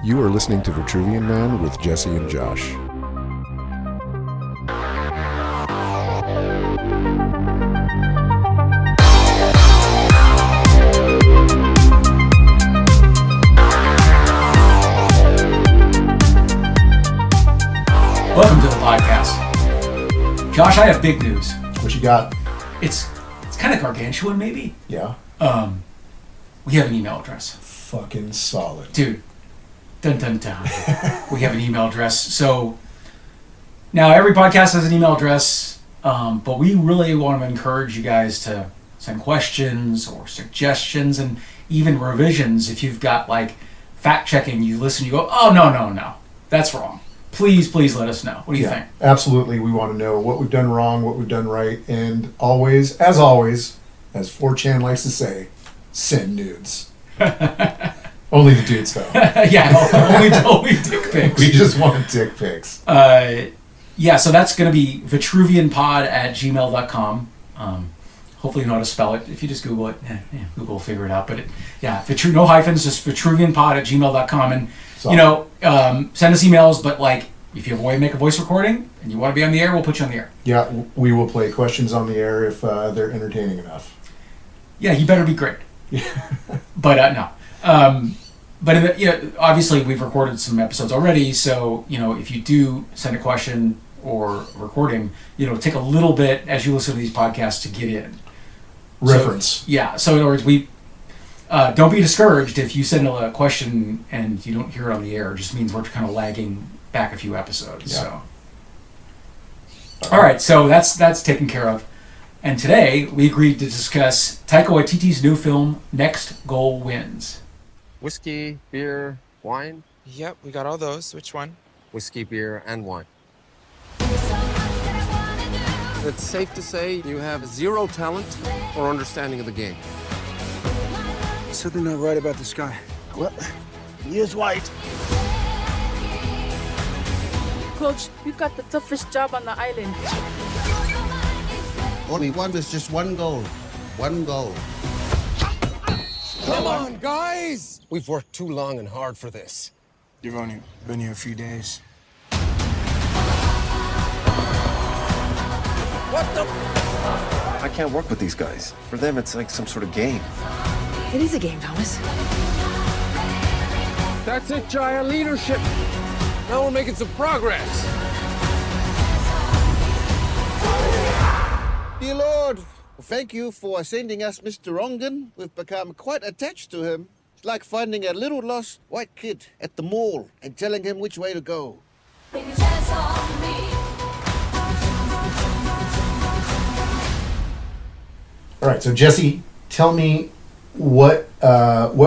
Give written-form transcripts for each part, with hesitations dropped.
You are listening to Vitruvian Man with Jesse and Josh. Welcome to the podcast. Josh, I have big news. What you got? It's kind of gargantuan, maybe. Yeah. We have an email address. Fucking solid. Dude. Dun dun dun. We have an email address. So now every podcast has an email address, but we really want to encourage you guys to send questions or suggestions and even revisions. If you've got like fact checking, you listen, you go, oh no, that's wrong. Please let us know. What do you think? Absolutely. We want to know what we've done wrong, what we've done right, and always, as 4chan likes to say, send nudes. Only the dudes, though. Yeah, only dick pics. We just want dick pics. So that's going to be vitruvianpod@gmail.com. Hopefully you know how to spell it. If you just Google it, Google will figure it out. But no hyphens, just vitruvianpod@gmail.com. And, send us emails, but like, if you have a way to make a voice recording and you want to be on the air, we'll put you on the air. Yeah, we will play questions on the air if they're entertaining enough. Yeah, you better be great. But no. Obviously we've recorded some episodes already, so, if you do send a question or recording, take a little bit as you listen to these podcasts to get in. Reference. So in other words, we don't be discouraged if you send a question and you don't hear it on the air. It just means we're kind of lagging back a few episodes. Yeah. So, all right, so that's taken care of. And today we agreed to discuss Taika Waititi's new film, Next Goal Wins. Whiskey, beer, wine? Yep, we got all those. Which one? Whiskey, beer, and wine. It's safe to say you have zero talent or understanding of the game. Something not right about this guy. Well, he is white. Coach, we've got the toughest job on the island. All we want is just one goal. One goal. Come on, guys! We've worked too long and hard for this. You've only been here a few days. What the? I can't work with these guys. For them, it's like some sort of game. It is a game, Thomas. That's it, Jaya. Leadership. Now we're making some progress. Dear Lord, thank you for sending us Mr. Ongen. We've become quite attached to him. It's like finding a little lost white kid at the mall and telling him which way to go. All right, so Jesse, tell me what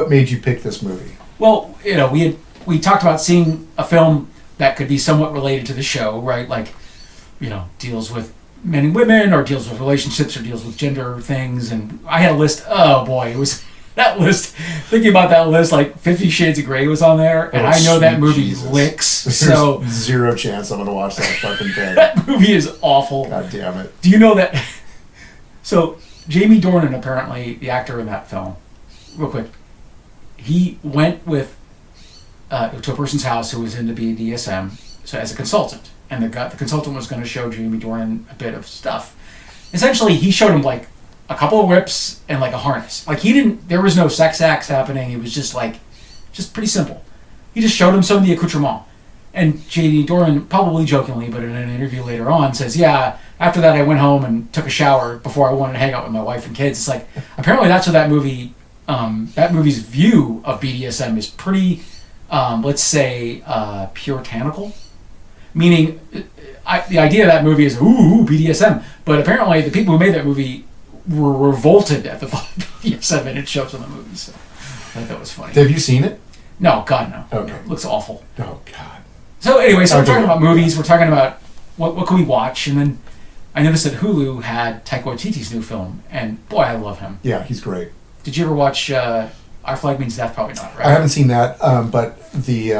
made you pick this movie? Well, we talked about seeing a film that could be somewhat related to the show, right? Like, deals with men and women, or deals with relationships, or deals with gender things. And I had a list. Oh boy, it was that list. Thinking about that list, like 50 Shades of Grey was on there, and I know that movie licks. So there's zero chance I'm gonna watch that fucking thing. That movie is awful. God damn it. Do you know that? So Jamie Dornan, apparently the actor in that film, real quick, he went with to a person's house who was into BDSM, so as a consultant, and the consultant was going to show Jamie Dornan a bit of stuff. Essentially, he showed him like a couple of whips and like a harness. Like there was no sex acts happening. It was just pretty simple. He just showed him some of the accoutrement. And Jamie Dornan, probably jokingly, but in an interview later on, says, "Yeah, after that I went home and took a shower before I wanted to hang out with my wife and kids." It's like, apparently that's what that movie's view of BDSM is pretty, let's say, puritanical. Meaning, the idea of that movie is, ooh, BDSM. But apparently the people who made that movie were revolted at the thought of BDSM, and it shows in the movie. So I thought that was funny. Have you seen it? No, God, no. Okay. It looks awful. Oh, God. So anyway, we're talking about movies. We're talking about what can we watch. And then I noticed that Hulu had Taika Waititi's new film. And boy, I love him. Yeah, he's great. Did you ever watch Our Flag Means Death? Probably not, right? I haven't seen that, but the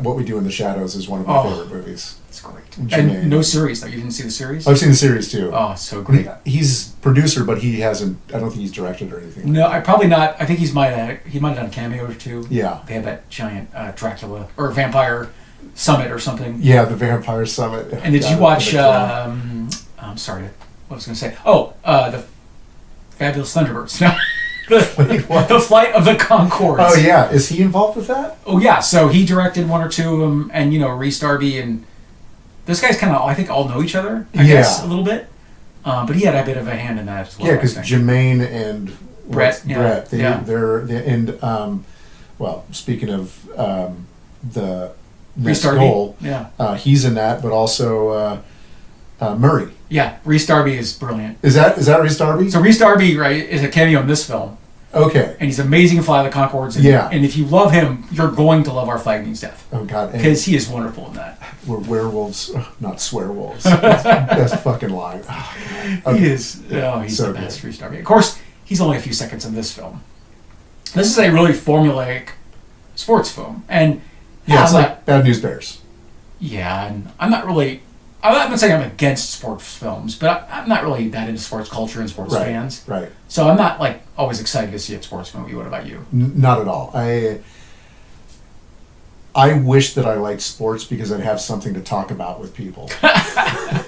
What We Do in the Shadows is one of my favorite movies. It's great. Jermaine. And no series though. You didn't see the series? I've seen the series too. Oh, so great. He's producer, but he hasn't. I don't think he's directed or anything. No, I probably not. I think he might have done a cameo or two. Yeah. They had that giant Dracula or vampire summit or something. Yeah, the Vampire Summit. And did you watch? I'm sorry, what was I going to say? Oh, the Fabulous Thunderbirds. No. The Flight of the Conchords. Oh yeah, is he involved with that? Oh yeah, so he directed one or two of them, and Rhys Darby and those guys kind of, I think, all know each other. I guess a little bit, but he had a bit of a hand in that as well. Yeah, because Jermaine and Brett, they're and well, speaking of the Rhys next Darby, goal, he's in that, but also Murray. Yeah, Rhys Darby is brilliant. Is that Rhys Darby? So Rhys Darby, right, is a cameo in this film. Okay. And he's amazing in Fly the Conchords. And, and if you love him, you're going to love Our Flag Means Death. Oh, God. Because he is wonderful in that. We're werewolves, not swearwolves. That's fucking line. Oh, okay. He is. Oh, he's so the best, Rhys Darby. Of course, he's only a few seconds in this film. This is a really formulaic sports film. And it's like Bad News Bears. Yeah, and I'm not saying I'm against sports films, but I'm not really that into sports culture and sports fans. Right. So I'm not always excited to see a sports movie. What about you? Not at all. I wish that I liked sports because I'd have something to talk about with people. But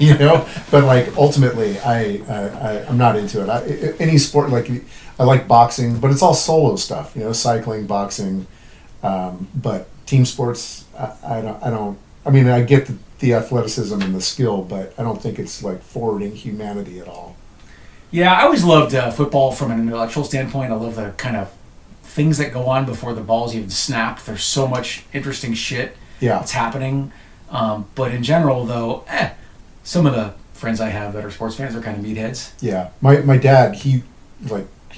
ultimately, I'm not into it. Any sport, I like boxing, but it's all solo stuff. Cycling, boxing, but team sports, I don't. I mean, I get the athleticism and the skill, but I don't think it's forwarding humanity at all. Yeah, I always loved football from an intellectual standpoint. I love the kind of things that go on before the ball's even snapped. There's so much interesting shit that's happening. But in general, though, some of the friends I have that are sports fans are kind of meatheads. Yeah, my dad, he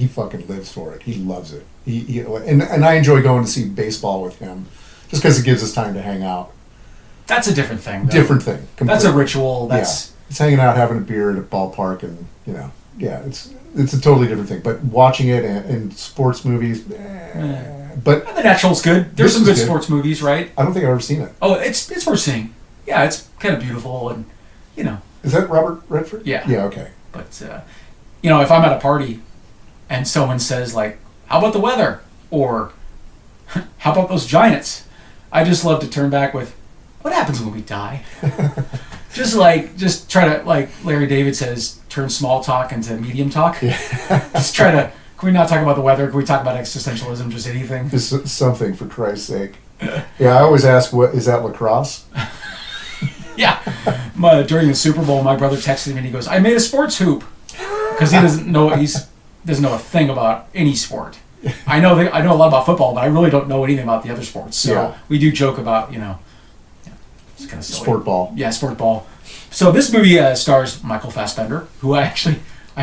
fucking lives for it. He loves it. And I enjoy going to see baseball with him, just because it gives us time to hang out. That's a different thing. Though. Different thing. Completely. That's a ritual. It's hanging out, having a beer at a ballpark, and it's a totally different thing. But watching it in sports movies, but The Natural's good. There's some good sports movies, right? I don't think I've ever seen it. Oh, it's worth seeing. Yeah, it's kind of beautiful, and Is that Robert Redford? Yeah. Yeah. Okay. But if I'm at a party and someone says "How about the weather?" or "How about those Giants?" I just love to turn back with, "What happens when we die?" just try to, Larry David says, turn small talk into medium talk. Yeah. Just try to, can we not talk about the weather? Can we talk about existentialism? Just anything? Just something, for Christ's sake. Yeah, I always ask, what is that, lacrosse? Yeah. During the Super Bowl, my brother texted me and he goes, "I made a sports hoop." Because he doesn't know a thing about any sport. I know a lot about football, but I really don't know anything about the other sports. So we do joke about, it's kind of silly. Sport ball. Yeah, sport ball. So this movie stars Michael Fassbender, who I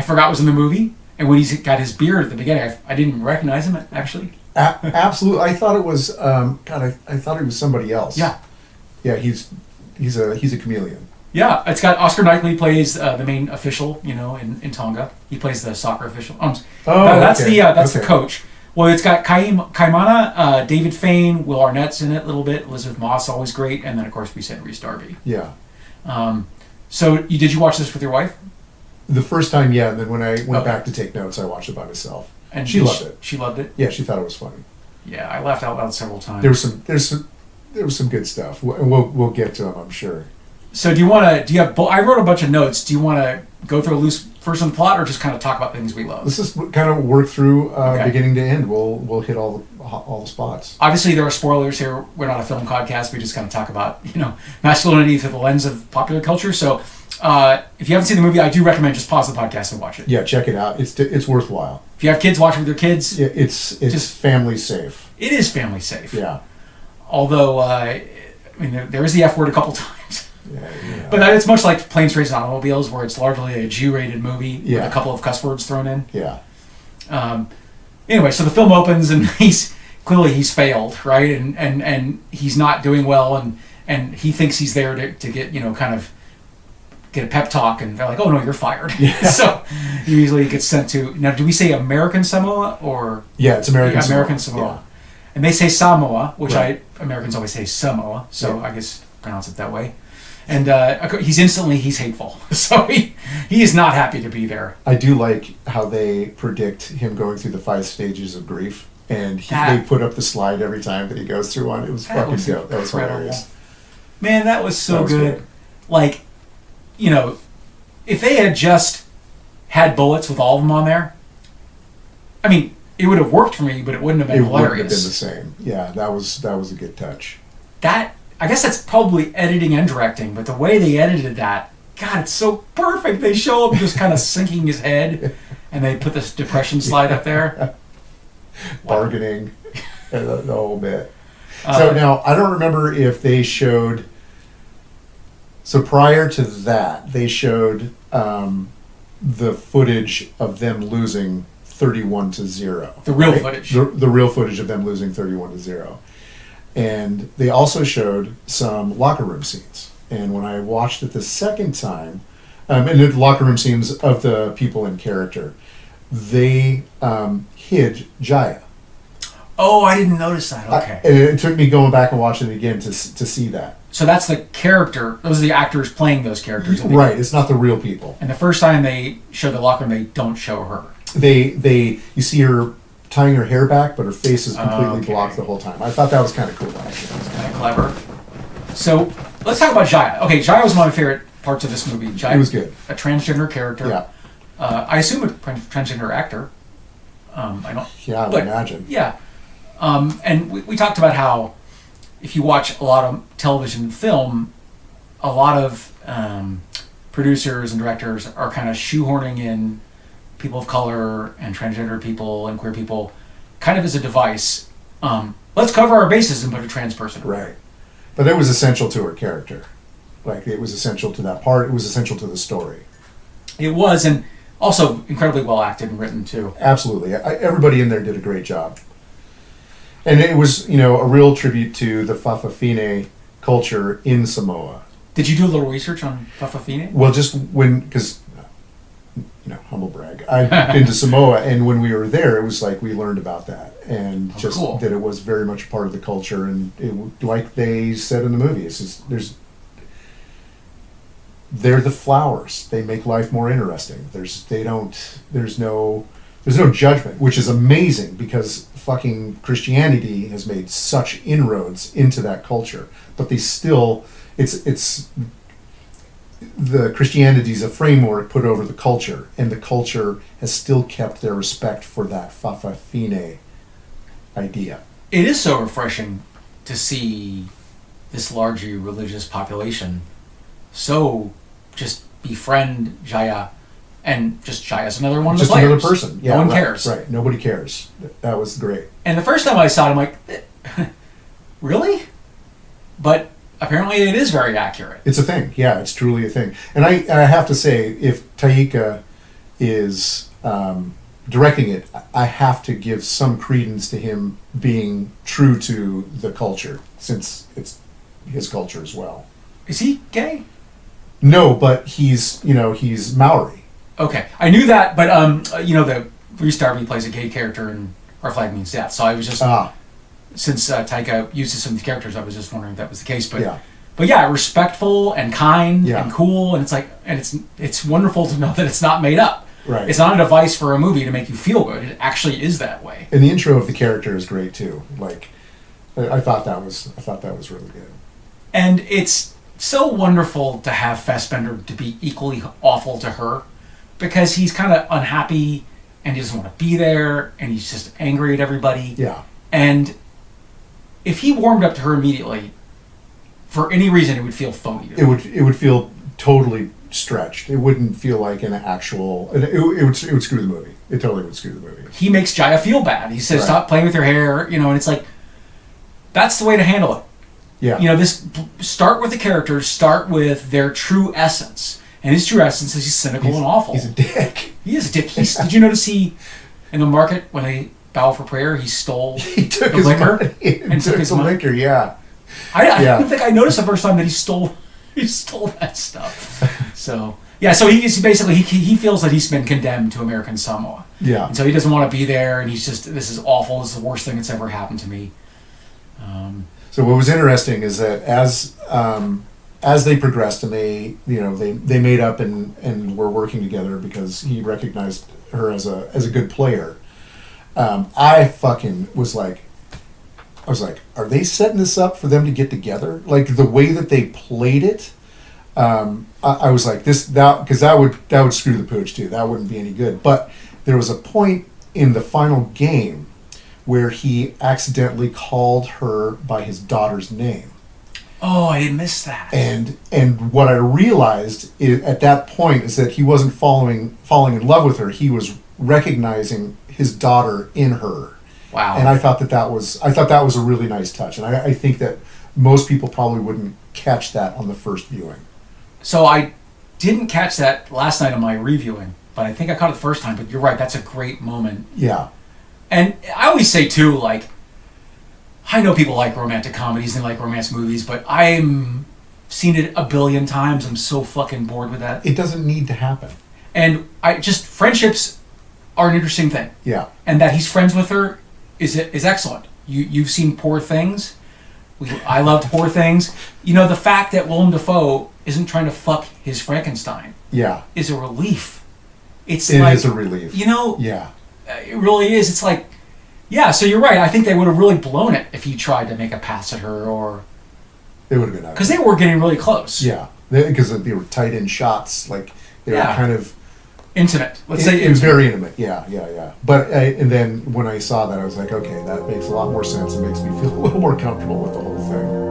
forgot was in the movie. And when he's got his beard at the beginning, I didn't even recognize him, actually. Absolutely. I thought it was, I thought it was somebody else. Yeah. Yeah, he's a chameleon. Yeah, it's got Oscar Knightley plays the main official, in Tonga. He plays the soccer official. That's the coach. Well, it's got Kaimana, David Fane, Will Arnett's in it a little bit, Elizabeth Moss, always great, and then of course we said Rhys Darby. Yeah. So did you watch this with your wife? The first time, yeah, and then when I went back to take notes, I watched it by myself. And she loved it. She loved it? Yeah, she thought it was funny. Yeah, I laughed out loud several times. There was some good stuff. We'll get to them, I'm sure. So do you have, I wrote a bunch of notes. Do you want to go through a loose first on the plot or just kind of talk about things we love? Let's just kind of work through beginning to end. We'll hit all the spots. Obviously, there are spoilers here. We're not a film podcast. We just kind of talk about, masculinity through the lens of popular culture. So if you haven't seen the movie, I do recommend just pause the podcast and watch it. Yeah, check it out. It's worthwhile. If you have kids, watch it with your kids. Yeah, it's just family safe. It is family safe. Yeah. Although, there is the F word a couple times. Yeah. But it's much like Planes, Trains, and Automobiles, where it's largely a G-rated movie with a couple of cuss words thrown in. Yeah. Anyway, so the film opens and he's failed, right? And he's not doing well, and he thinks he's there to get kind of get a pep talk, and they're like, "Oh no, you're fired." Yeah. So he usually gets sent to. Now, do we say American Samoa or? Yeah, it's American Samoa. American Samoa. Yeah. And they say Samoa, which Americans always say Samoa, so I guess pronounce it that way. And he's hateful. So he is not happy to be there. I do like how they predict him going through the 5 stages of grief, and they put up the slide every time that he goes through one. It was fucking dope. That was hilarious. Man, that was so good. Good. Like, you know, if they had just had bullets with all of them on there, I mean, it would have worked for me, but it wouldn't have been hilarious. It wouldn't have been the same. Yeah, that was a good touch. I guess that's probably editing and directing, but the way they edited that, God, it's so perfect. They show him just kind of sinking his head, and they put this depression slide up there. Bargaining, and the whole bit. So now, I don't remember if they showed... So prior to that, they showed the footage of them losing 31-0. The real footage. The real footage of them losing 31-0. And they also showed some locker room scenes. And when I watched it the second time, and the locker room scenes of the people in character, they hid Jaya. Oh, I didn't notice that. Okay. It took me going back and watching it again to see that. So that's the character. Those are the actors playing those characters. Right. It's not the real people. And the first time they show the locker room, they don't show her. You see her tying her hair back, but her face is completely blocked the whole time. I thought that was kind of cool, actually. Kind of clever. So let's talk about Jaya. Okay, Jaya was one of my favorite parts of this movie. Jaya it was good. A transgender character. Yeah. I assume a transgender actor. I don't. Yeah, I would imagine. Yeah. And we talked about how if you watch a lot of television and film, a lot of producers and directors are kind of shoehorning in people of color and transgender people and queer people kind of as a device. Let's cover our bases and put a trans person. Right. But it was essential to her character. Like, it was essential to that part. It was essential to the story. It was, and also incredibly well acted and written, too. Absolutely. Everybody in there did a great job. And it was, a real tribute to the Fa'afafine culture in Samoa. Did you do a little research on Fa'afafine? Well, just because, humble brag. I've been to Samoa, and when we were there, it was like we learned about that. And cool. That it was very much part of the culture. And like they said in the movie, they're the flowers. They make life more interesting. There's no judgment, which is amazing because fucking Christianity has made such inroads into that culture. But they still, it's the Christianity is a framework put over the culture, and the culture has still kept their respect for that Fa'afafine idea. It is so refreshing to see this largely religious population so just befriend Jaya, and just Jaya's another one of the players. Just another person. Yeah, no one cares. Right, nobody cares. That was great. And the first time I saw it, I'm like, really? But apparently it is very accurate. It's a thing. Yeah, it's truly a thing. And I have to say, if Taika is directing it, I have to give some credence to him being true to the culture, since it's his culture as well. Is he gay? No, but he's Maori. Okay, I knew that, but the Reese Darby plays a gay character in Our Flag Means Death, so I was just since Taika uses some of the characters, I was just wondering if that was the case. But yeah, respectful and kind and cool, and it's wonderful to know that it's not made up. Right. It's not a device for a movie to make you feel good. It actually is that way. And the intro of the character is great too. Like, I thought that was really good. And it's so wonderful to have Fassbender to be equally awful to her, because he's kind of unhappy and he doesn't want to be there and he's just angry at everybody. Yeah. And if he warmed up to her immediately, for any reason, it would feel phony. It would feel totally stretched. It wouldn't feel like an actual. It would screw the movie. It totally would screw the movie. He makes Jaya feel bad. He says, "Stop playing with your hair," and it's like, that's the way to handle it. Yeah. Start with the characters. Start with their true essence. And his true essence is he's cynical and awful. He's a dick. He is a dick. Did you notice in the market, when they bow for prayer, he stole took the his liquor money and took his money? liquor, yeah. I don't think I noticed the first time that he stole that stuff. So he feels that he's been condemned to American Samoa. Yeah. And so he doesn't want to be there, and he's just, this is awful. This is the worst thing that's ever happened to me. So what was interesting is that as as they progressed and they made up and were working together because he recognized her as a good player. I fucking was like, are they setting this up for them to get together? Like the way that they played it, I was like because that would screw the pooch too. That wouldn't be any good. But there was a point in the final game where he accidentally called her by his daughter's name. Oh, I didn't miss that. And what I realized at that point is that he wasn't falling in love with her. He was recognizing his daughter in her. Wow. And I thought that was a really nice touch. And I think that most people probably wouldn't catch that on the first viewing. So I didn't catch that last night on my reviewing, but I think I caught it the first time. But you're right, that's a great moment. Yeah. And I always say too, like, I know people like romantic comedies and like romance movies, but I'm seen it a billion times. I'm so fucking bored with that. It doesn't need to happen. And friendships are an interesting thing. Yeah. And that he's friends with her is excellent. You've seen Poor Things. I loved Poor Things. You know, the fact that Willem Dafoe isn't trying to fuck his Frankenstein is a relief. It is a relief. You know? Yeah. It really is. It's like, yeah, so you're right. I think they would have really blown it if he tried to make a pass at her, or... They would have been... Because they were getting really close. Yeah. Because they were tight-in shots. Like, they were kind of... Intimate. Let's say it was very intimate. Yeah. But, and then when I saw that, I was like, okay, that makes a lot more sense. It makes me feel a little more comfortable with the whole thing.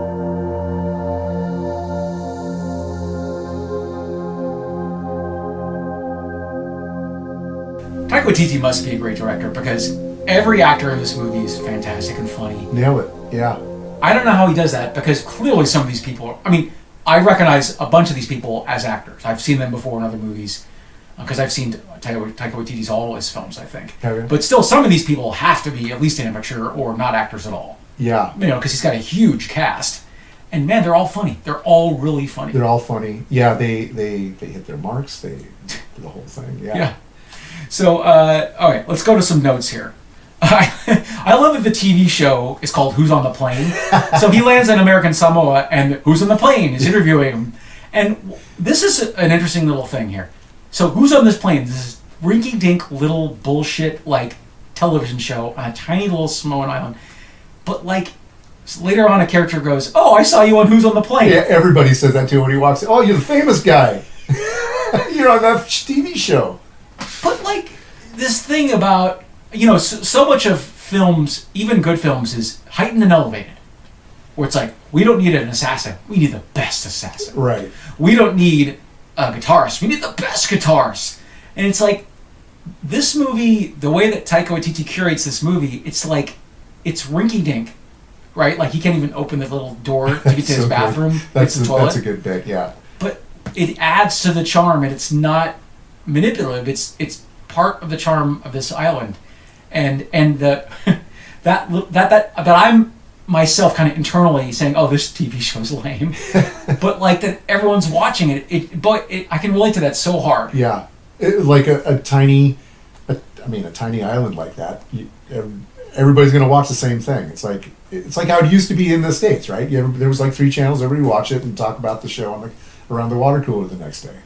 Taika Waititi must be a great director because every actor in this movie is fantastic and funny. Nail it, yeah. I don't know how he does that because clearly some of these people... I mean, I recognize a bunch of these people as actors. I've seen them before in other movies because I've seen Taika Waititi's all his films, I think. Okay. But still, some of these people have to be at least amateur or not actors at all. Yeah. You know, because he's got a huge cast. And man, they're all funny. They're all really funny. They're all funny. Yeah, they hit their marks. They do the whole thing. Yeah. So, all right, let's go to some notes here. I love that the TV show is called Who's on the Plane? So he lands in American Samoa, and Who's on the Plane is interviewing him. And this is an interesting little thing here. So Who's on this plane? This is rinky-dink little bullshit, like, television show on a tiny little Samoan island. But, like, later on a character goes, oh, I saw you on Who's on the Plane. Yeah, everybody says that too when he walks in. Oh, you're the famous guy. You're on that TV show. But, like, this thing about, you know, so much of films, even good films, is heightened and elevated. Where it's like, we don't need an assassin. We need the best assassin. Right. We don't need a guitarist. We need the best guitarist. And it's like, this movie, the way that Taika Waititi curates this movie, it's like, it's rinky-dink, right? Like, he can't even open the little door to get to his bathroom. That's a good bit, yeah. But it adds to the charm, and it's not manipulative. It's part of the charm of this island, and the that I'm myself kind of internally saying, oh, this TV show's lame, but like that everyone's watching it. I can relate to that so hard. Yeah, like a tiny island like that. Everybody's gonna watch the same thing. It's like how it used to be in the States, right? There was like 3 channels. Everybody watch it and talk about the show around the water cooler the next day.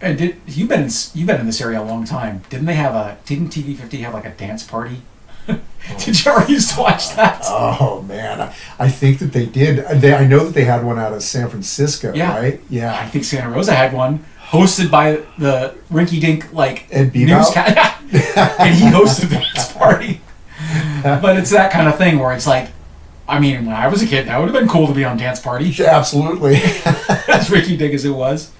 And you've been in this area a long time. Didn't TV 50 have like a dance party? Did you ever used to watch that? Oh man, I think that they did. I know that they had one out of San Francisco, right? Yeah, I think Santa Rosa had one hosted by the rinky-dink like newscast, and he hosted the dance party. But it's that kind of thing where it's like, I mean, when I was a kid, that would have been cool to be on Dance Party. Yeah, absolutely. As rinky-dink as it was.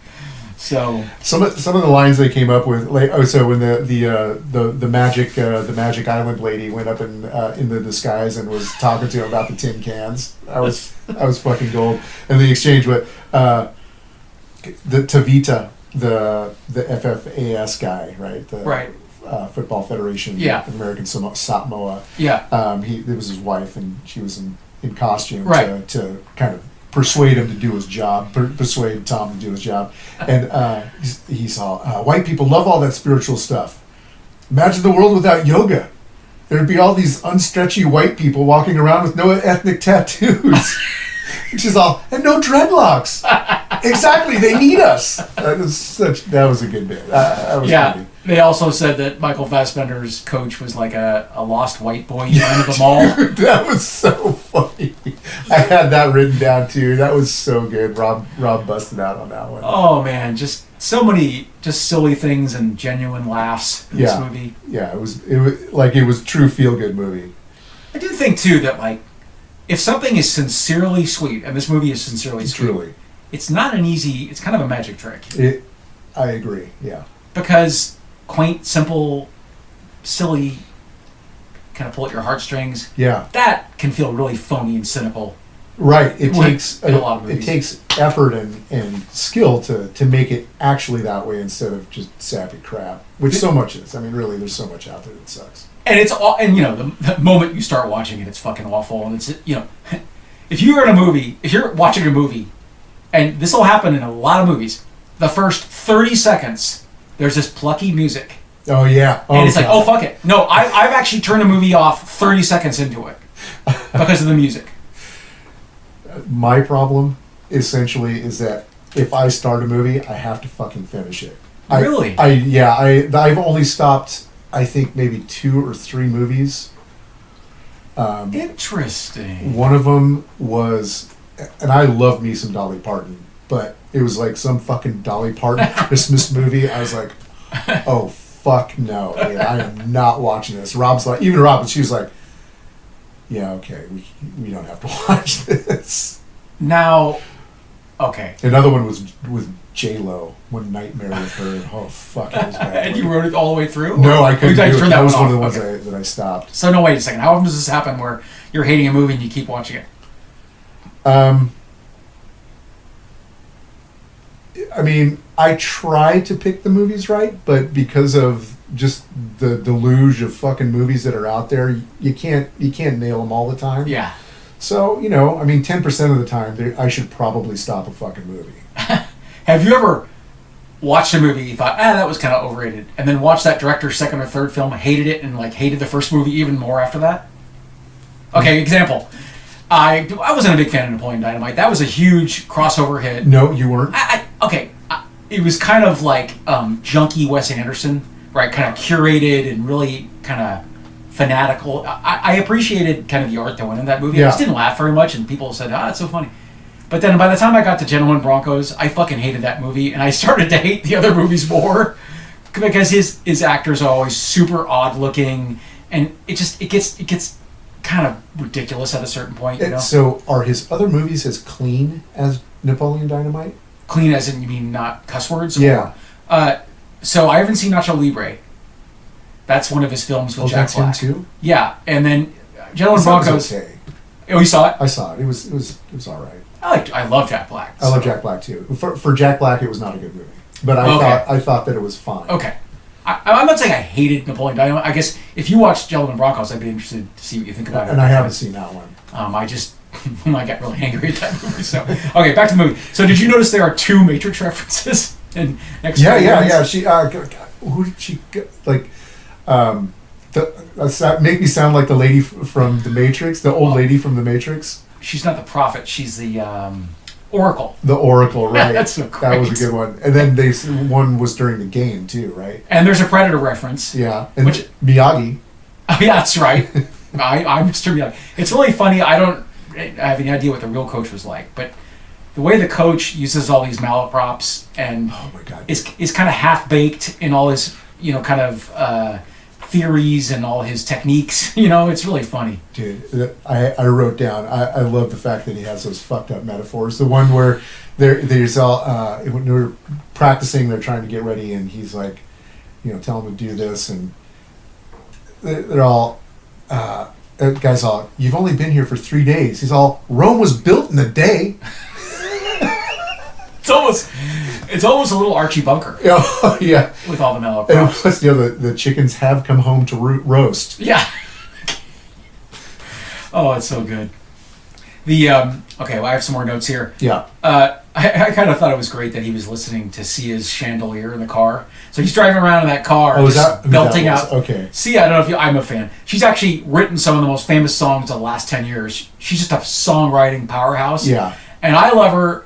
So some of the lines they came up with, like so when the magic island lady went up in the disguise and was talking to him about the tin cans, I was fucking gold. And the exchange with the Tavita, the FFAS guy, right? Football Federation of American Samoa. Yeah. It was his wife, and she was in costume to kind of persuade him to do his job, persuade Tom to do his job. And he saw, white people love all that spiritual stuff. Imagine the world without yoga. There'd be all these unstretchy white people walking around with no ethnic tattoos. Which is all, and no dreadlocks. exactly. They need us. That was a good bit. That was funny. They also said that Michael Fassbender's coach was like a lost white boy he ran to the mall. That was so funny. I had that written down too. That was so good. Rob busted out on that one. Oh man, just so many just silly things and genuine laughs in this movie. Yeah, it was true feel good movie. I do think too that like if something is sincerely sweet, and this movie is sincerely sweet, Truly. it's not an easy. It's kind of a magic trick. I agree. Yeah. Because quaint, simple, silly, kind of pull at your heartstrings. Yeah. That can feel really phony and cynical. Right. It takes a lot of movies. It takes effort and skill to make it actually that way instead of just sappy crap, which so much is. I mean, really, there's so much out there that sucks. And it's all, and you know, the moment you start watching it, it's fucking awful. And it's, you know, if you're watching a movie, and this will happen in a lot of movies, the first 30 seconds, there's this plucky music. Oh, yeah. And it's like, oh, fuck it. No, I've actually turned a movie off 30 seconds into it because of the music. My problem, essentially, is that if I start a movie, I have to fucking finish it. Really? I've only stopped, I think, maybe 2 or 3 movies. Interesting. One of them was, and I love me some Dolly Parton, but it was like some fucking Dolly Parton Christmas movie. I was like, oh, fuck no. Man, I am not watching this. Rob's like, even Rob, she was like, yeah, okay, we don't have to watch this. Now, okay. Another one was with J-Lo, One Nightmare with Her. Oh, fuck, it was bad. And you wrote it all the way through? No, I couldn't do it. That was one of the ones okay. that I stopped. So, no, wait a second. How often does this happen where you're hating a movie and you keep watching it? I mean, I try to pick the movies right, but because of just the deluge of fucking movies that are out there, you can't nail them all the time. Yeah. So, you know, I mean, 10% of the time, I should probably stop a fucking movie. Have you ever watched a movie, you thought, that was kind of overrated, and then watched that director's second or third film, hated it, and like hated the first movie even more after that? Okay, example. I wasn't a big fan of Napoleon Dynamite. That was a huge crossover hit. No, you weren't. It was kind of like junky Wes Anderson, right? Kind of curated and really kind of fanatical. I appreciated kind of the art that went in that movie. Yeah. I just didn't laugh very much, and people said, it's so funny. But then by the time I got to Gentlemen Broncos, I fucking hated that movie, and I started to hate the other movies more because his actors are always super odd looking, and it gets kind of ridiculous at a certain point. You know? So are his other movies as clean as Napoleon Dynamite? Clean as in, you mean not cuss words? Yeah. So I haven't seen Nacho Libre. That's one of his films with Jack Black. That's him too? Yeah, and then Gentlemen Broncos. Okay. Oh, you saw it? I saw it. It was all right. I love Jack Black. I love Jack Black too. For Jack Black, it was not a good movie, but I thought that it was fine. Okay. I'm not saying I hated Napoleon Dynamite. I guess if you watched Gentlemen Broncos, I'd be interested to see what you think about it. And I haven't seen that one. I got really angry at that movie. So okay, back to the movie. So did you notice there are 2 Matrix references in next? Yeah. She who did she like? That make me sound like the lady from the Matrix, the old lady from the Matrix. She's not the prophet. She's the Oracle. The Oracle, right? That's so great. That was a good one. And then one was during the game too, right? And there's a Predator reference. Yeah, and Miyagi. Oh, yeah, that's right. I'm Mr. Miyagi. It's really funny. I have any idea what the real coach was like, but the way the coach uses all these malaprops and oh my God, is kind of half baked in all his kind of theories and all his techniques. It's really funny. Dude, I wrote down. I love the fact that he has those fucked up metaphors. The one where there's all when they're practicing, they're trying to get ready, and he's like, tell him to do this, and they're all. Guy's all, you've only been here for 3 days. He's all, Rome was built in a day. It's almost a little Archie Bunker. Yeah. With all the mellow And plus, the chickens have come home to roast. Yeah. Oh, it's so good. Okay, well, I have some more notes here. Yeah. I kind of thought it was great that he was listening to Sia's Chandelier in the car. So he's driving around in that car, belting out. Okay. Sia, I don't know if I'm a fan. She's actually written some of the most famous songs of the last 10 years. She's just a songwriting powerhouse. Yeah. And I love her.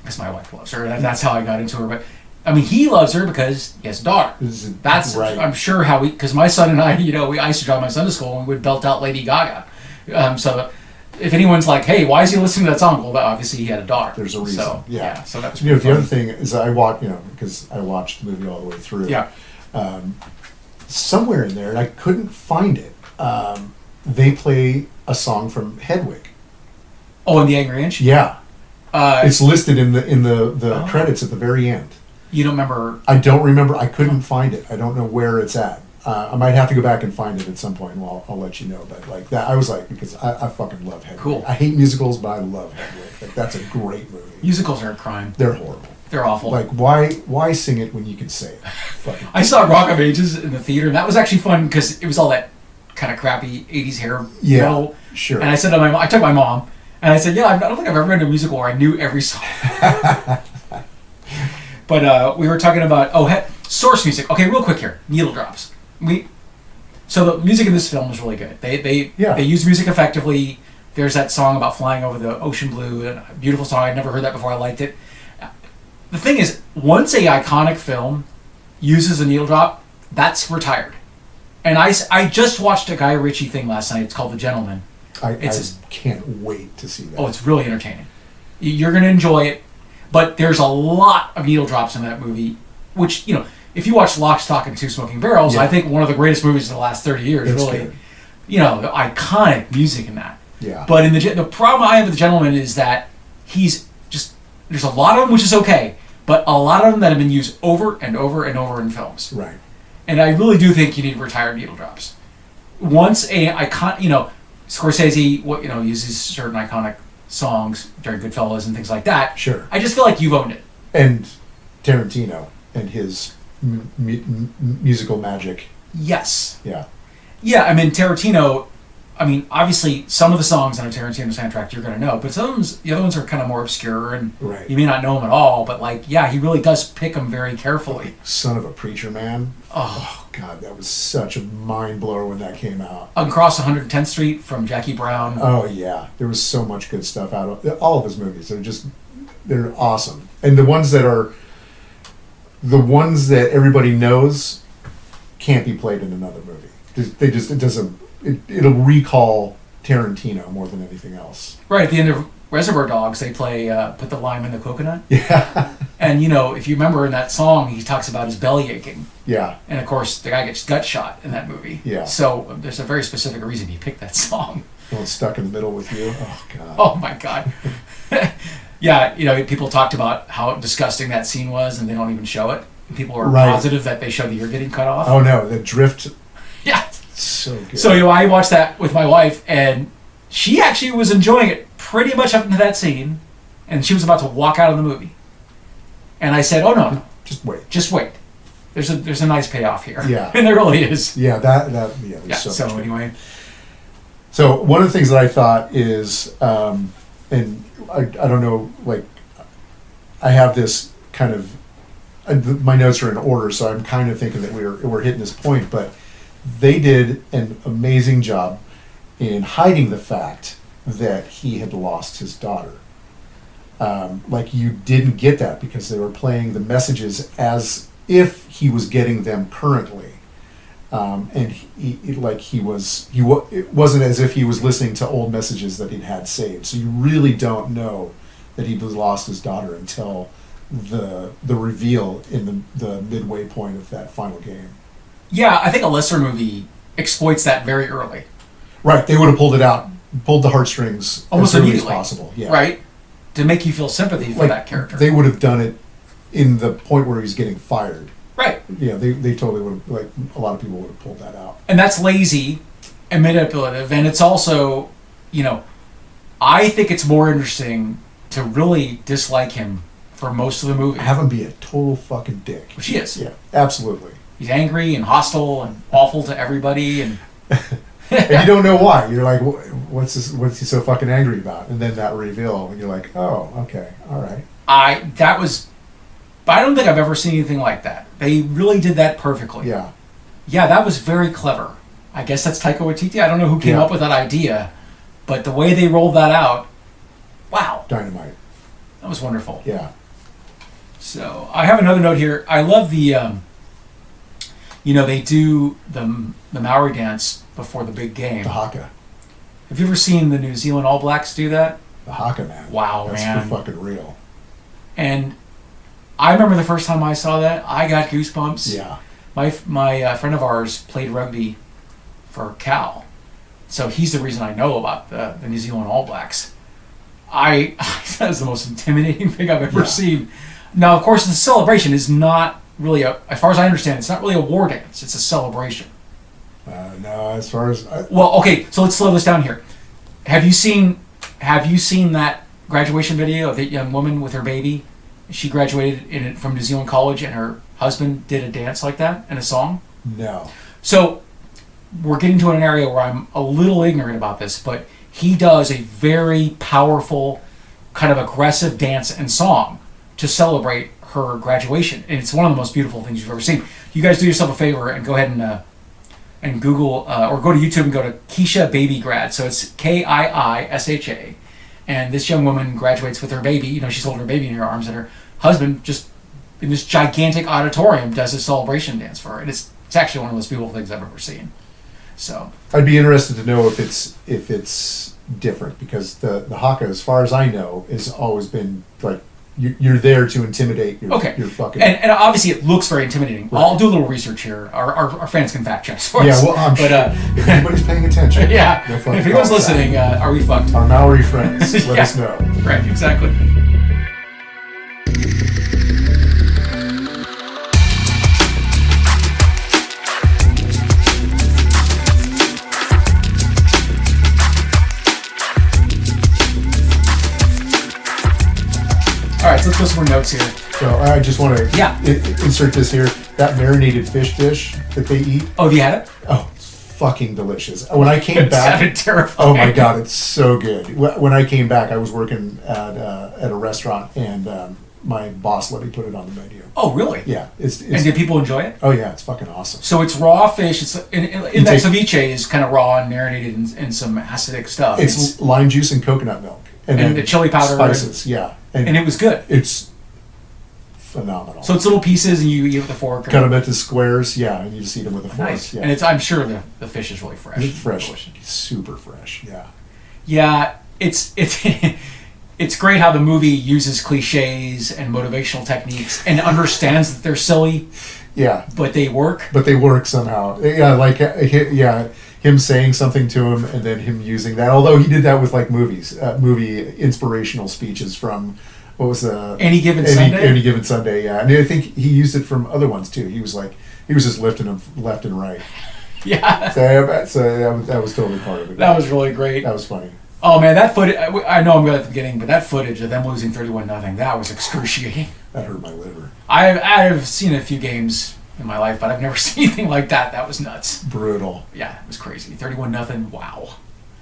because my wife loves her. That's how I got into her. But I mean, he loves her because he has a daughter. That's right. I'm sure how because my son and I, I used to drive my son to school and we would belt out Lady Gaga. So if anyone's like, hey, why is he listening to that song? Well, obviously he had a daughter. There's a reason. So, yeah. So that's the other thing is I watched, because I watched the movie all the way through. Yeah. Somewhere in there, and I couldn't find it. They play a song from Hedwig. Oh, in the Angry Inch? Yeah. It's listed in the credits at the very end. You don't remember? I don't remember. I couldn't find it. I don't know where it's at. I might have to go back and find it at some point, and I'll let you know. But like that, I was like, because I fucking love Hedwig. Cool. I hate musicals, but I love Hedwig. Like that's a great movie. Musicals are a crime. They're horrible. They're awful. Like why sing it when you can say it? Fucking I saw Rock of Ages in the theater, and that was actually fun because it was all that kind of crappy '80s hair metal. Sure. And I said to I took my mom, and I said, I don't think I've ever been to a musical where I knew every song. But we were talking about source music. Okay, real quick here, needle drops. So the music in this film is really good. They use music effectively. There's that song about flying over the ocean blue, a beautiful song. I'd never heard that before. I liked it. The thing is, once a iconic film uses a needle drop, that's retired. And I just watched a Guy Ritchie thing last night. It's called The Gentleman. I can't wait to see that. Oh, it's really entertaining. You're going to enjoy it. But there's a lot of needle drops in that movie, which, if you watch Lock, Stock, and Two Smoking Barrels, I think one of the greatest movies in the last 30 years, It's really. good. The iconic music in that. Yeah. But the problem I have with The Gentleman is that there's a lot of them, which is okay, but a lot of them that have been used over and over and over in films. Right. And I really do think you need retired needle drops. Once Scorsese, uses certain iconic songs during Goodfellas and things like that. Sure. I just feel like you've owned it. And Tarantino and his musical magic. Yes. Yeah. Yeah, Tarantino, obviously some of the songs on a Tarantino soundtrack you're going to know, but the other ones are kind of more obscure and you may not know them at all, but he really does pick them very carefully. Son of a Preacher Man. Oh God, that was such a mind blower when that came out. Across 110th Street from Jackie Brown. Oh yeah, there was so much good stuff out of all of his movies. They're awesome, and the ones that everybody knows can't be played in another movie. It'll recall Tarantino more than anything else. Right at the end of Reservoir Dogs, they play "Put the Lime in the Coconut." Yeah. And if you remember in that song, he talks about his belly aching. Yeah. And of course, the guy gets gut shot in that movie. Yeah. So there's a very specific reason he picked that song. Well, Stuck in the Middle with You. Oh God. Oh my God. Yeah, people talked about how disgusting that scene was, and they don't even show it. People were positive that they show the ear getting cut off. Oh no, the drift. Yeah. So good. So I watched that with my wife, and she actually was enjoying it pretty much up to that scene, and she was about to walk out of the movie. And I said, "Oh no, just wait. Just wait. There's a nice payoff here." Yeah. And there really is. Yeah, there's so much. Anyway. So one of the things that I thought is, and I don't know, I have this kind of, my notes are in order, so I'm kind of thinking that we're hitting this point, but they did an amazing job in hiding the fact that he had lost his daughter. You didn't get that because they were playing the messages as if he was getting them currently, and it wasn't as if he was listening to old messages that he'd had saved. So you really don't know that he lost his daughter until the reveal in the midway point of that final game. Yeah, I think a lesser movie exploits that very early. Right, they would have pulled the heartstrings almost as early immediately. as possible. Yeah. Right, to make you feel sympathy for that character. They would have done it in the point where he's getting fired. Right. Yeah, they totally would have, a lot of people would have pulled that out. And that's lazy and manipulative, and it's also, I think it's more interesting to really dislike him for most of the movie. Have him be a total fucking dick. Which he is. Yeah, absolutely. He's angry and hostile and awful to everybody, and and you don't know why. You're like, what's he so fucking angry about? And then that reveal, you're like, oh, okay, all right. I don't think I've ever seen anything like that. They really did that perfectly. Yeah. Yeah, that was very clever. I guess that's Taika Waititi. I don't know who came up with that idea, but the way they rolled that out, wow. Dynamite. That was wonderful. Yeah. So I have another note here. I love the, they do the Maori dance before the big game. The haka. Have you ever seen the New Zealand All Blacks do that? The haka, man. Wow, That's man. for fucking real. And I remember the first time I saw that, I got goosebumps. Yeah. My friend of ours played rugby for Cal, so he's the reason I know about the New Zealand All Blacks. That was the most intimidating thing I've ever seen. Now, of course, the celebration is not really as far as I understand, it's not really a war dance. It's a celebration. No, as far as well, okay, so let's slow this down here. Have you seen that graduation video of that young woman with her baby? She graduated from New Zealand College, and her husband did a dance like that and a song. No. So we're getting to an area where I'm a little ignorant about this, but he does a very powerful, kind of aggressive dance and song to celebrate her graduation, and it's one of the most beautiful things you've ever seen. You guys do yourself a favor and go ahead and Google or go to YouTube and go to Keisha Baby Grad. So it's Kiisha, and this young woman graduates with her baby. She's holding her baby in her arms, and her husband just in this gigantic auditorium does a celebration dance for her, and it's actually one of the most beautiful things I've ever seen. So I'd be interested to know if it's different, because the haka, as far as I know, has always been like you're there to intimidate your fucking. And obviously it looks very intimidating. Right. I'll do a little research here. Our fans can fact check for us. Yeah, well, I'm sure. If anybody's paying attention. Yeah. If anyone's listening, are we fucked? Our Maori friends, let us know. Right, exactly. All right, so let's go some more notes here. So I just want to insert this here. That marinated fish dish that they eat. Oh, have you had it? Oh, it's fucking delicious. When I came back, sounded terrifying. Oh my god, it's so good. When I came back, I was working at a restaurant, and my boss let me put it on the menu. Oh, really? Yeah. It's and did people enjoy it? Oh yeah, it's fucking awesome. So it's raw fish. It's in that ceviche is kind of raw and marinated in some acidic stuff. It's lime juice and coconut milk. And the chili powder. Spices, yeah. And it was good. It's phenomenal. So it's little pieces, and you eat with a fork. Cut them into squares, yeah, and you just eat them with a fork. Nice. Yeah. And I'm sure the fish is really fresh. It's fresh. It's super fresh, yeah. Yeah, it's great how the movie uses cliches and motivational techniques and understands that they're silly. Yeah. But they work. But they work somehow. Yeah, him saying something to him and then him using that. Although he did that with like movie inspirational speeches from, what was Any Given Sunday? Any Given Sunday, yeah. And I think he used it from other ones too. He was just lifting them left and right. Yeah. So that was totally part of it. That was really great. That was funny. Oh man, that footage, I know I'm good at the beginning, but that footage of them losing 31-0, that was excruciating. That hurt my liver. I've seen a few games in my life, but I've never seen anything like that. That was nuts. Brutal. Yeah, it was crazy. 31-0, wow.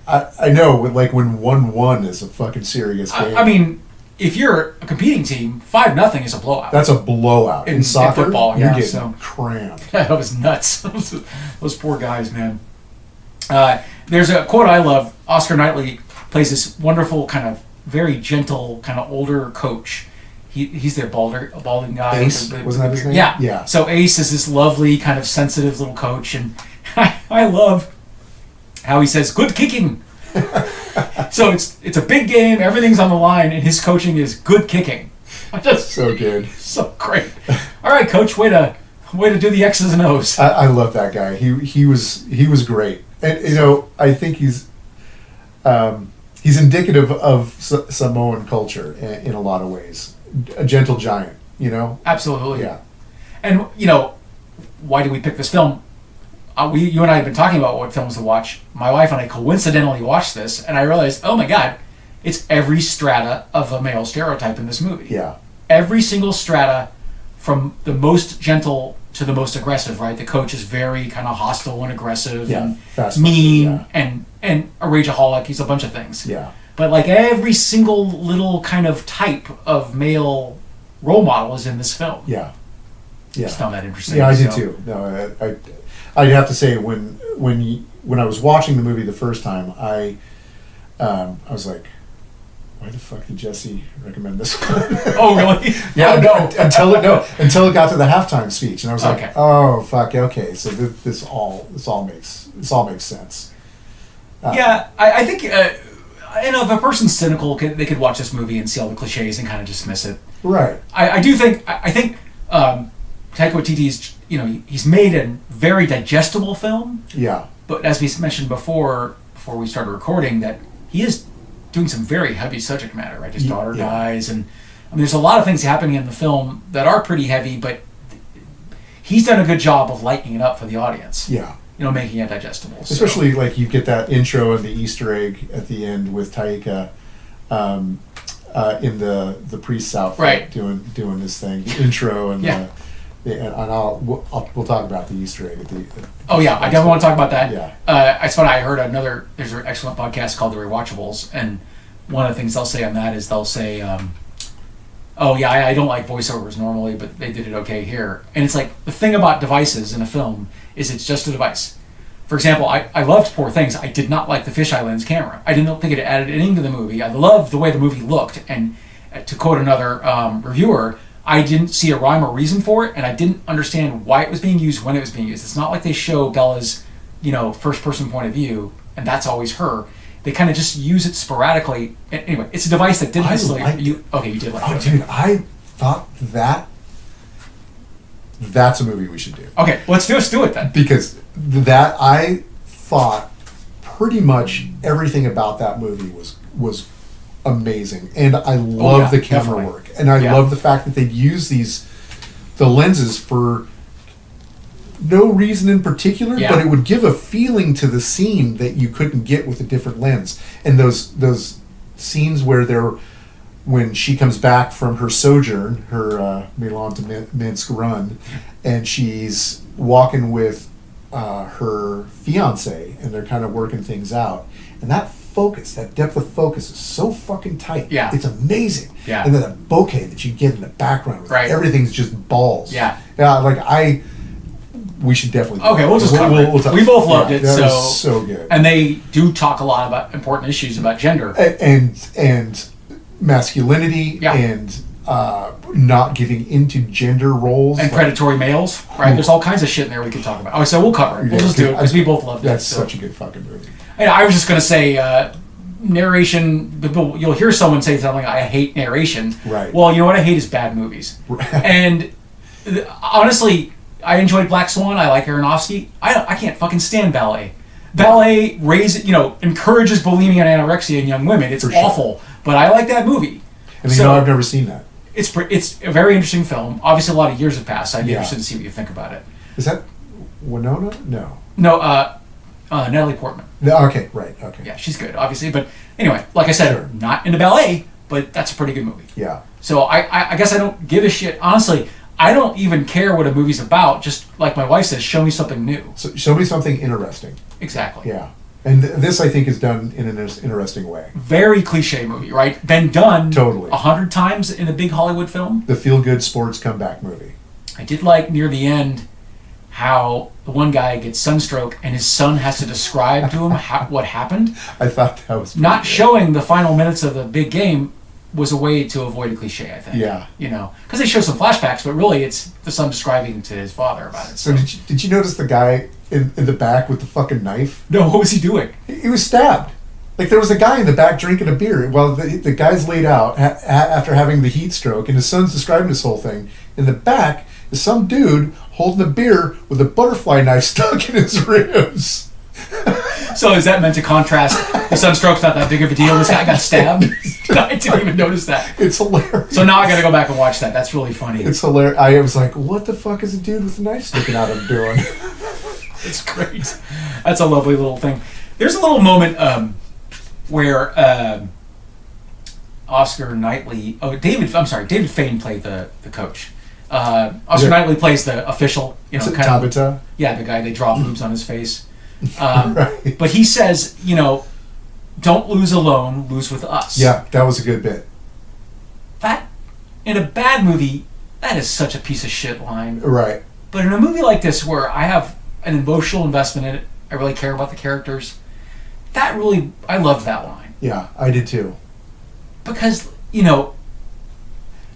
I know, like when 1-1 is a fucking serious game. I mean, if you're a competing team, 5-0 is a blowout. That's a blowout. In soccer, football, you're getting cramped. That was nuts. Those poor guys, man. There's a quote I love. Oscar Knightley plays this wonderful, kind of very gentle, kind of older coach. He's their balding guy. Ace? Wasn't that his name? Yeah. Yeah. So Ace is this lovely, kind of sensitive little coach, and I love how he says, "Good kicking." So it's a big game. Everything's on the line, and his coaching is good kicking. Just so good. So great. All right, coach. Way to do the X's and O's. I love that guy. He was great, and I think he's indicative of Samoan culture in a lot of ways. A gentle giant, Absolutely. Yeah. And why did we pick this film? You and I have been talking about what films to watch. My wife and I coincidentally watched this, and I realized, oh my God, it's every strata of a male stereotype in this movie. Yeah. Every single strata, from the most gentle to the most aggressive, right? The coach is very kind of hostile and aggressive and mean and a rageaholic. He's a bunch of things. Yeah. But like every single little kind of type of male role model is in this film. Yeah. I just found that interesting. Yeah, I did too. No, I'd have to say when I was watching the movie the first time, I was like, why the fuck did Jesse recommend this one? Oh, really? Yeah, Oh, no. until it got to the halftime speech, and I was like, Okay. oh fuck, okay, so this all makes sense. Yeah, I think if a person's cynical, they could watch this movie and see all the cliches and kind of dismiss it. Right. I think Taika Waititi's, he's made a very digestible film. Yeah. But as we mentioned before we started recording, that he is doing some very heavy subject matter, right? His daughter dies, and there's a lot of things happening in the film that are pretty heavy, but he's done a good job of lightening it up for the audience. Yeah. Making it digestible. Especially like you get that intro and the Easter egg at the end with Taika in the priest's outfit, right, doing his thing. The intro and we'll talk about the Easter egg at the. Oh yeah, I definitely want to talk about that. Yeah. It's funny. I heard there's an excellent podcast called The Rewatchables, and one of the things they'll say on that is they'll say, "Oh yeah, I don't like voiceovers normally, but they did it okay here." And it's like the thing about devices in a film is it's just a device. For example, I loved Poor Things. I did not like the fisheye lens camera. I didn't think it added anything to the movie. I loved the way the movie looked, and to quote another reviewer, I didn't see a rhyme or reason for it, and I didn't understand why it was being used when it was being used. It's not like they show Bella's, first person point of view, and that's always her. They kind of just use it sporadically. Anyway, it's a device that didn't necessarily. You did like it. Oh, dude, I thought that's a movie we should do. Okay, let's do it then. Because I thought pretty much everything about that movie was amazing, and I love the camera work, and I love the fact that they'd use the lenses for no reason in particular, but it would give a feeling to the scene that you couldn't get with a different lens. And those scenes when she comes back from her sojourn, her Milan to Minsk run, and she's walking with her fiance, and they're kind of working things out, and that depth of focus is so fucking tight. Yeah. It's amazing. Yeah. And then the bokeh that you get in the background, everything's just balls. Yeah. Yeah, we should definitely do we'll just cover it. We both loved it. That was so good. And they do talk a lot about important issues about gender. And masculinity and not giving into gender roles. And predatory males, right? There's all kinds of shit in there we could talk about. Oh, so we'll cover it. We'll just do it because we both loved it. That's such a good fucking movie. And I was just going to say, narration, you'll hear someone say something, I hate narration. Right. Well, you know what I hate is bad movies. Right. And honestly, I enjoyed Black Swan. I like Aronofsky. I can't fucking stand ballet. Ballet encourages bulimia and anorexia in young women. It's awful, but I like that movie. And I've never seen that. It's a very interesting film. Obviously, a lot of years have passed. I'd be interested to see what you think about it. Is that Winona? No. No, Natalie Portman. No, okay, right, okay. Yeah, she's good, obviously. But anyway, like I said, not into ballet, but that's a pretty good movie. Yeah. So I guess I don't give a shit. Honestly, I don't even care what a movie's about. Just like my wife says, show me something new. So show me something interesting. Exactly. Yeah. And this, I think, is done in an interesting way. Very cliche movie, right? Been done totally 100 times in a big Hollywood film. The feel-good sports comeback movie. I did like near the end how the one guy gets sunstroke and his son has to describe to him what happened. I thought that was not good. Showing the final minutes of the big game was a way to avoid a cliche, I think. Yeah. Because they show some flashbacks, but really it's the son describing to his father about it. So did you notice the guy in the back with the fucking knife? No, what was he doing? He was stabbed. Like, there was a guy in the back drinking a beer while the guy's laid out after having the heat stroke, and his son's describing this whole thing. In the back is some dude holding a beer with a butterfly knife stuck in his ribs. So is that meant to contrast the sunstroke's not that big of a deal? This guy got stabbed? I didn't even notice that. It's hilarious. So now I gotta go back and watch that. That's really funny. It's hilarious. I was like, what the fuck is a dude with a knife sticking out of him doing? It's great. That's a lovely little thing. There's a little moment where Oscar Knightley... David Fane played the coach. Oscar Knightley plays the official. Is it Tabata? Yeah, the guy they draw boobs on his face. Right. But he says, don't lose alone, lose with us. Yeah, that was a good bit. That, in a bad movie, that is such a piece of shit line. Right. But in a movie like this where I have an emotional investment in it, I really care about the characters, I loved that line. Yeah, I did too. because, you know,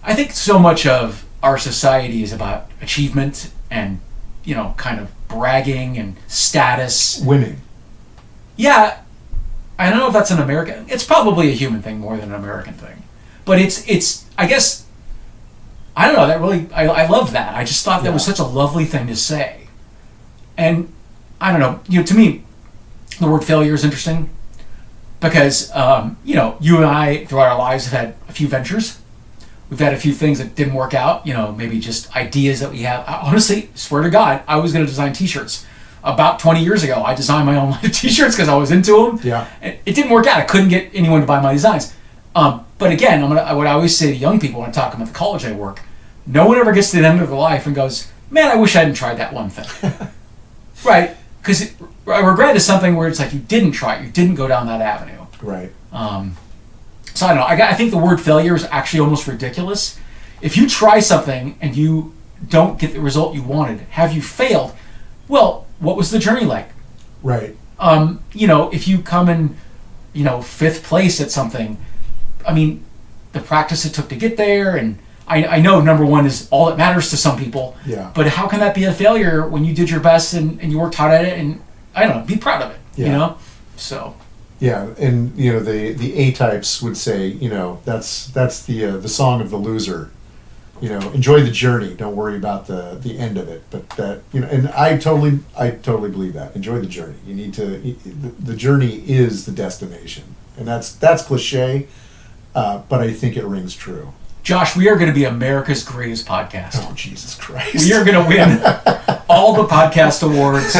I think so much of our society is about achievement and, you know, kind of bragging and status. Winning. Yeah, I don't know if that's an American... It's probably a human thing more than an American thing. But it's I guess... I don't know, that really... I love that. I just thought that was such a lovely thing to say. And, I don't know, you know, to me, the word failure is interesting. Because, you know, you and I, throughout our lives, have had a few ventures. We've had a few things that didn't work out, you know, maybe just ideas that we have. Honestly, swear to God, I was going to design t-shirts. About 20 years ago, I designed my own line of t-shirts because I was into them. Yeah. It didn't work out. I couldn't get anyone to buy my designs. But again, what I always say to young people when I talk to them at the college I work, no one ever gets to the end of their life and goes, man, I wish I hadn't tried that one thing. Right? Because regret is something where it's like you didn't try it. You didn't go down that avenue. Right. So I don't know. I think the word failure is actually almost ridiculous. If you try something and you don't get the result you wanted, have you failed? Well, what was the journey like? Right. You know, if you come in, you know, 5th place at something, I mean, the practice it took to get there, and I know number one is all that matters to some people. Yeah. But how can that be a failure when you did your best and you worked hard at it, and I don't know, be proud of it. Yeah. You know? So. Yeah, and you know the A-types would say, you know, that's the song of the loser. You know, enjoy the journey. Don't worry about the end of it. But that, you know, and I totally believe that. Enjoy the journey. You need to. The journey is the destination, and that's cliche, but I think it rings true. Josh, we are going to be America's greatest podcast. Oh, Jesus Christ! We are going to win all the podcast awards.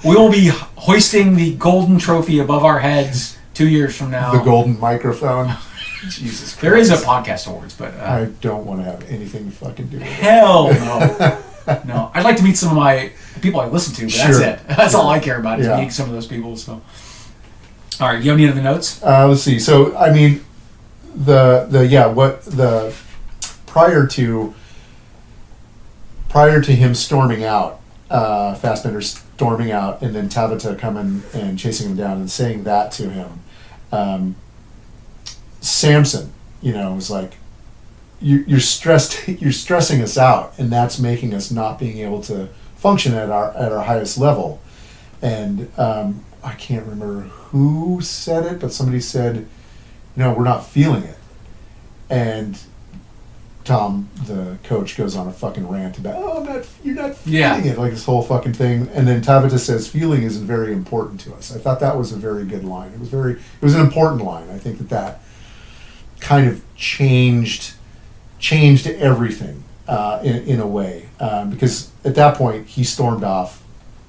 We will be hoisting the golden trophy above our heads 2 years from now. The golden microphone. Jesus Christ. There is a podcast awards, but... I don't want to have anything to fucking do with it. Hell no. No. I'd like to meet some of the people I listen to, but that's Sure. it. That's all I care about is Yeah. meeting some of those people. So, all right, you have any other notes? Let's see. So, I mean, prior to him storming out, Fassbender storming out, and then Tabitha coming and chasing him down and saying that to him, Samson, you know, was like, you're stressing us out, and that's making us not being able to function at our highest level. And I can't remember who said it, but somebody said, no, we're not feeling it. And Tom, the coach, goes on a fucking rant about, you're not feeling it, like this whole fucking thing. And then Tabitha says, feeling isn't very important to us. I thought that was a very good line. It was an important line. I think that kind of changed everything in a way. Because at that point, he stormed off.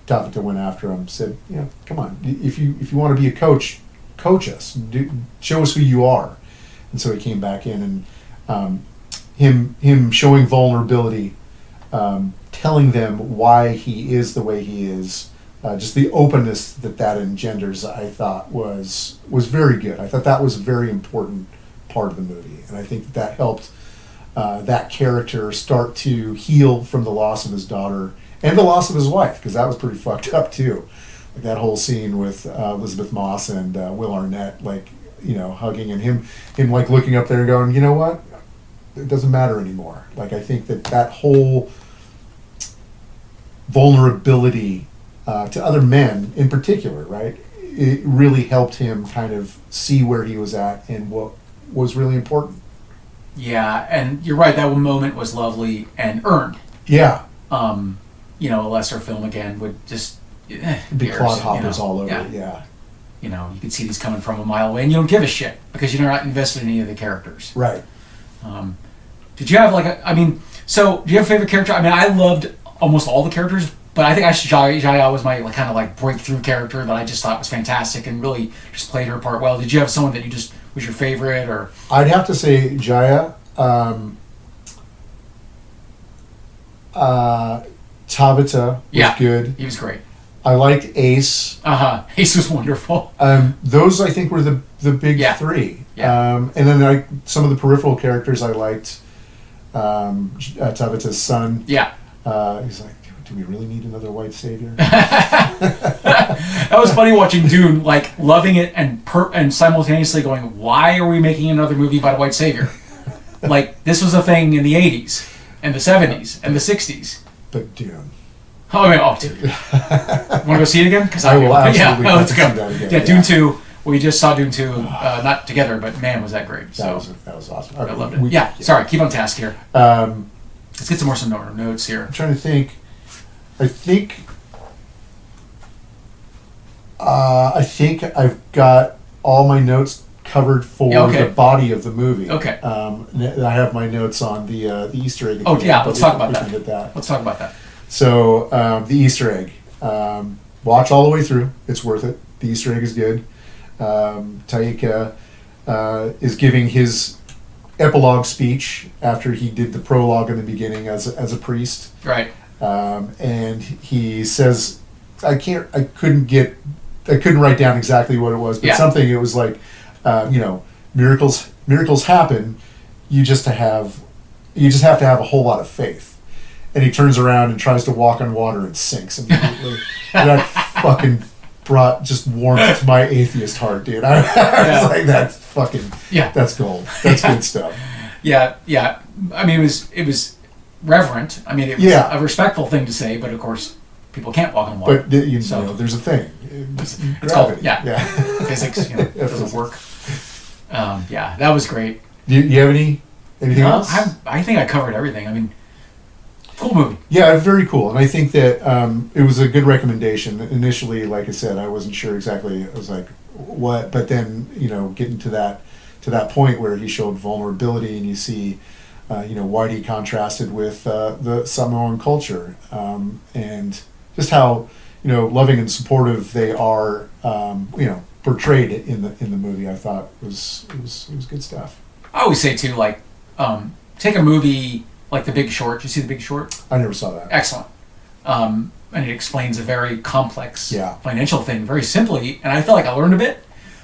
Tabitha went after him, said, you know, come on, if you want to be a coach, coach us. Show us who you are. And so he came back in, and him showing vulnerability, telling them why he is the way he is, just the openness that engenders, I thought was very good. I thought that was a very important part of the movie, and I think that helped that character start to heal from the loss of his daughter and the loss of his wife, because that was pretty fucked up too. Like that whole scene with Elizabeth Moss and Will Arnett, like, you know, hugging, and him like looking up there and going, you know what? It doesn't matter anymore. Like, I think that whole vulnerability to other men in particular, right? It really helped him kind of see where he was at and what was really important. Yeah, and you're right. That one moment was lovely and earned. Yeah. You know, a lesser film again would just be clodhoppers all over it. Yeah. You know, you can see these coming from a mile away, and you don't give a shit because you're not invested in any of the characters. Right. Did you have do you have a favorite character? I mean, I loved almost all the characters, but I think Jaya was my kind of breakthrough character that I just thought was fantastic and really just played her part well. Did you have someone that you just was your favorite, or? I'd have to say Jaya. Tabitha was good. He was great. I liked Ace. Ace was wonderful. Those, I think, were the big three. Yeah. And then some of the peripheral characters I liked. Tabitha's son. Yeah. He's like, do we really need another white savior? That was funny watching Dune, loving it and and simultaneously going, why are we making another movie about a white savior? Like, this was a thing in the 80s and the 70s and the 60s. But Dune. Oh, I mean, dude. Want to go see it again? Because I will absolutely. Yeah, let's go. See that again. Yeah, Dune 2. We just saw Dune 2, not together, but man, was that great. That was awesome. I loved it. Sorry, keep on task here. Let's get some more notes here. I'm trying to think. I think I've got all my notes covered for the body of the movie. Okay. I have my notes on the Easter egg. Oh yeah, let's talk about that. Let's talk about that. So the Easter egg. Watch all the way through. It's worth it. The Easter egg is good. Taika is giving his epilogue speech after he did the prologue in the beginning as a priest. Right. And he says, I couldn't write down exactly what it was, but something. It was like, miracles happen. You just have to have a whole lot of faith. And he turns around and tries to walk on water and sinks immediately. And that fucking brought just warmth to my atheist heart, dude. I was like, that's fucking, that's gold. That's good stuff. Yeah. I mean, it was reverent. I mean, it was a respectful thing to say, but of course, people can't walk on water. But there's a thing. It's gravity. Called, physics. Doesn't work. That was great. Do you have anything else? I think I covered everything. I mean, cool movie. Yeah, very cool. And I think that it was a good recommendation. Initially, like I said, I wasn't sure exactly. I was like, what? But then, getting to that point where he showed vulnerability, and you see, Whitey contrasted with the Samoan culture, and just how loving and supportive they are, portrayed in the movie. I thought was good stuff. I always say too, like, take a movie like The Big Short. Did you see The Big Short? I never saw that. Excellent. And it explains a very complex financial thing very simply, and I feel like I learned a bit.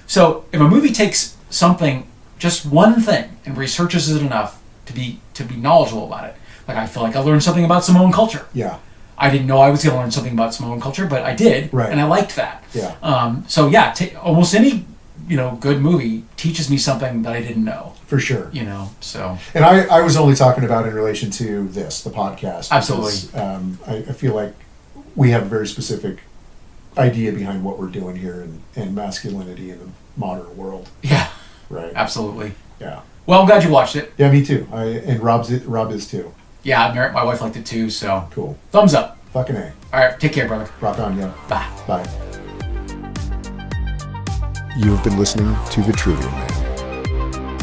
So if a movie takes something, just one thing, and researches it enough to be knowledgeable about it, like I feel like I learned something about Samoan culture. Yeah. I didn't know I was going to learn something about Samoan culture, but I did, and I liked that. Yeah. Almost any good movie teaches me something that I didn't know. For sure. So. And I was only talking about in relation to the podcast. Absolutely. Because, I feel like we have a very specific idea behind what we're doing here and masculinity in the modern world. Yeah. Right. Absolutely. Yeah. Well, I'm glad you watched it. Yeah, me too. And Rob is too. Yeah, my wife liked it too, so. Cool. Thumbs up. Fucking A. All right, take care, brother. Rock on, yeah. Bye. Bye. You have been listening to Vitruvian Man.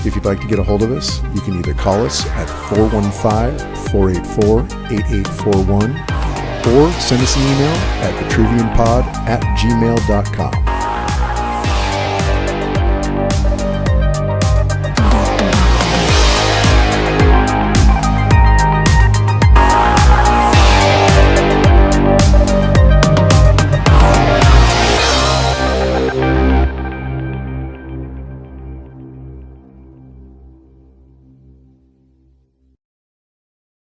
If you'd like to get a hold of us, you can either call us at 415-484-8841 or send us an email at vitruvianpod@gmail.com.